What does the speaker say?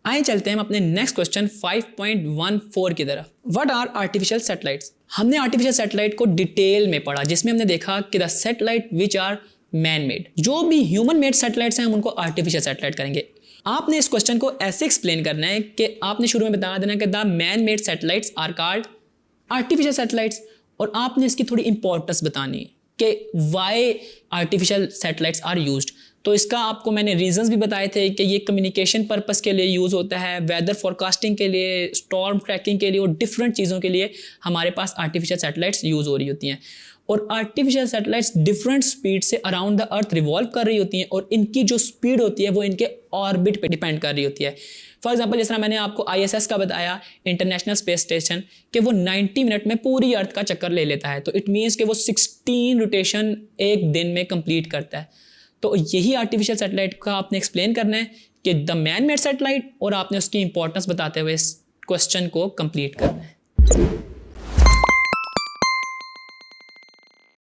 आइए चलते हैं हम अपने नेक्स्ट क्वेश्चन 5.14 की तरफ। What are artificial satellites. हमने आर्टिफिशियल सैटेलाइट को डिटेल में पढ़ा, जिसमें हमने देखा कि the satellite which are man made, जो भी ह्यूमन मेड सैटेलाइट्स हैं हम उनको आर्टिफिशियल सैटेलाइट करेंगे। आपने इस क्वेश्चन को ऐसे एक्सप्लेन करना है कि आपने शुरू में बता देना कि the man made satellites are called artificial satellites, और आपने इसकी थोड़ी इंपॉर्टेंस बतानी कि why artificial satellites are used. तो इसका आपको मैंने रीजंस भी बताए थे कि ये कम्युनिकेशन पर्पस के लिए यूज़ होता है, वेदर फोरकास्टिंग के लिए, स्टॉर्म ट्रैकिंग के लिए और डिफरेंट चीज़ों के लिए हमारे पास आर्टिफिशियल सैटेलाइट्स यूज़ हो रही होती हैं। और आर्टिफिशियल सैटेलाइट्स डिफरेंट स्पीड से अराउंड द अर्थ रिवॉल्व कर रही होती हैं, और इनकी जो स्पीड होती है वो इनके ऑर्बिट पे डिपेंड कर रही होती है। फॉर एग्जांपल जिस तरह मैंने आपको ISS का बताया, इंटरनेशनल स्पेस स्टेशन, कि वो 90 मिनट में पूरी अर्थ का चक्कर ले लेता है, तो इट मीन्स कि वो 16 रोटेशन एक दिन में कंप्लीट करता है। तो यही आर्टिफिशियल सैटेलाइट का आपने एक्सप्लेन करना है कि द मैन मेड सैटेलाइट, और आपने उसकी इंपॉर्टेंस बताते हुए इस क्वेश्चन को कंप्लीट करना है।